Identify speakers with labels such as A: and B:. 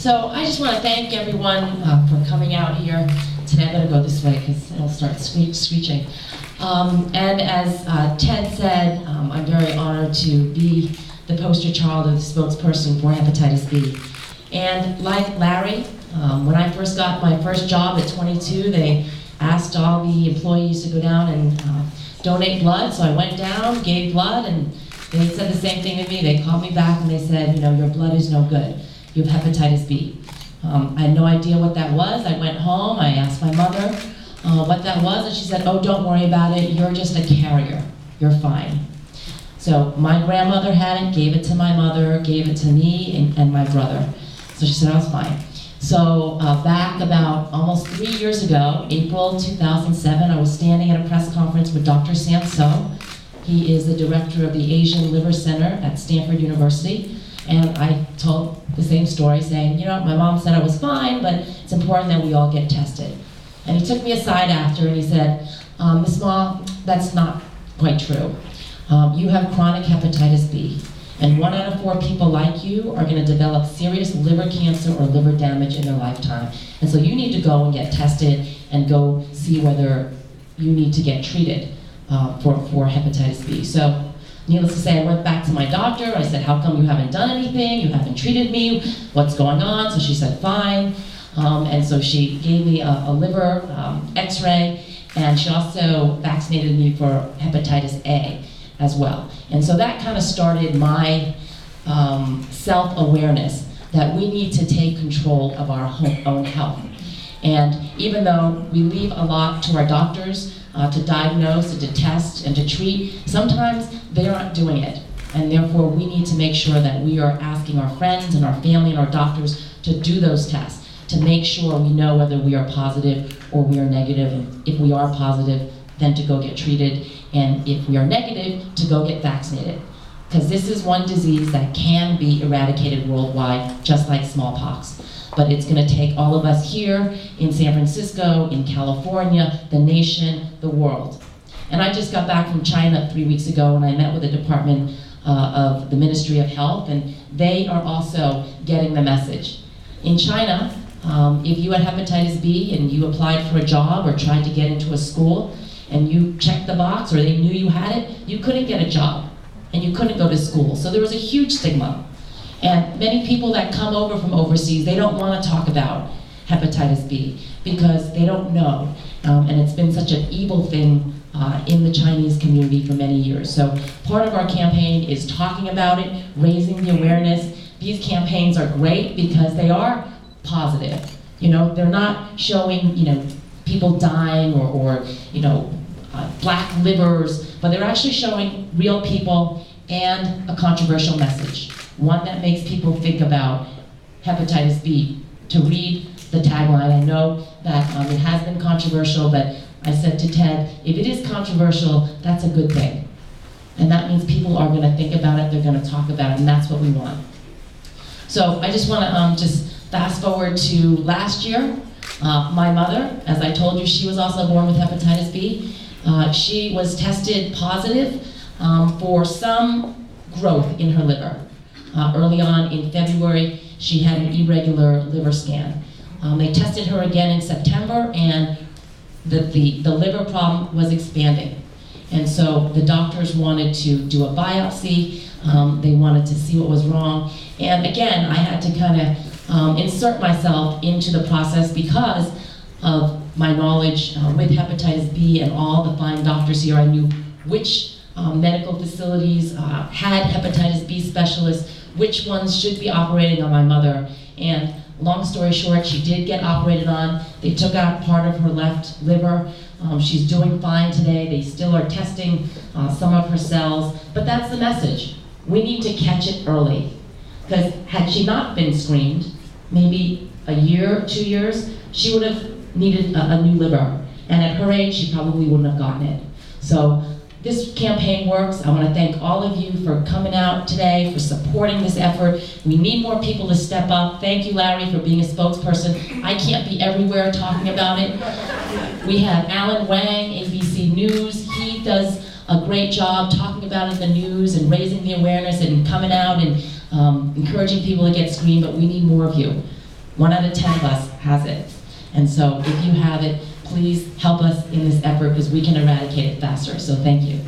A: So I just want to thank everyone for coming out here today. I'm going to go this way because it'll start screeching. And as Ted said, I'm very honored to be the poster child of the spokesperson for hepatitis B. And like Larry, when I first got my first job at 22, they asked all the employees to go down and donate blood. So I went down, gave blood, and they said the same thing to me. They called me back and they said, you know, your blood is no good. You have hepatitis B. I had no idea what that was. I went home, I asked my mother what that was, and she said, oh, don't worry about it. You're just a carrier. You're fine. So my grandmother had it, gave it to my mother, gave it to me and my brother. So she said I was fine. So back about almost 3 years ago, April 2007, I was standing at a press conference with Dr. Samso. He is the director of the Asian Liver Center at Stanford University. And I told the same story saying, you know, my mom said I was fine, but it's important that we all get tested. And he took me aside after and he said, Miss Mom, that's not quite true. You have chronic hepatitis B. And 1 out of 4 people like you are going to develop serious liver cancer or liver damage in their lifetime. And so you need to go and get tested and go see whether you need to get treated for hepatitis B. So needless to say, I went back to my doctor. I said, how come you haven't done anything? You haven't treated me. What's going on? So she said, fine. And so she gave me a liver x-ray, and she also vaccinated me for hepatitis A as well. And so that kind of started my self-awareness that we need to take control of our own health. And even though we leave a lot to our doctors to diagnose and to test and to treat, sometimes they aren't doing it. And therefore we need to make sure that we are asking our friends and our family and our doctors to do those tests, to make sure we know whether we are positive or we are negative. And if we are positive, then to go get treated. And if we are negative, to go get vaccinated. Because this is one disease that can be eradicated worldwide, just like smallpox. But it's going to take all of us here in San Francisco, in California, the nation, the world. And I just got back from China 3 weeks ago, and I met with the Department of the Ministry of Health, and they are also getting the message. In China, if you had hepatitis B and you applied for a job or tried to get into a school, and you checked the box or they knew you had it, you couldn't get a job and you couldn't go to school. So there was a huge stigma. And many people that come over from overseas, they don't want to talk about hepatitis B because they don't know. And it's been such an evil thing in the Chinese community for many years. So part of our campaign is talking about it, raising the awareness. These campaigns are great because they are positive. You know, they're not showing, you know, people dying or you know, black livers, but they're actually showing real people and a controversial message. One that makes people think about hepatitis B. To read the tagline, I know that it has been controversial, but I said to Ted, if it is controversial, that's a good thing. And that means people are gonna think about it, they're gonna talk about it, and that's what we want. So I just wanna just fast forward to last year. My mother, as I told you, she was also born with hepatitis B. She was tested positive for some growth in her liver. Early on in February, she had an irregular liver scan. They tested her again in September, and the liver problem was expanding. And so the doctors wanted to do a biopsy. They wanted to see what was wrong. And again, I had to kind of insert myself into the process because of my knowledge with hepatitis B and all the fine doctors here. I knew which medical facilities had hepatitis B specialists, which ones should be operating on my mother. And long story short, she did get operated on. They took out part of her left liver. She's doing fine today. They still are testing some of her cells, but that's the message. We need to catch it early. Because had she not been screened, maybe a year, 2 years, she would have needed a new liver. And at her age, she probably wouldn't have gotten it. So this campaign works. I want to thank all of you for coming out today, for supporting this effort. We need more people to step up. Thank you, Larry, for being a spokesperson. I can't be everywhere talking about it. We have Alan Wang, ABC News. He does a great job talking about it in the news and raising the awareness and coming out and encouraging people to get screened, but we need more of you. 1 out of 10 of us has it. And so if you have it, please help us in this effort because we can eradicate it faster. So thank you.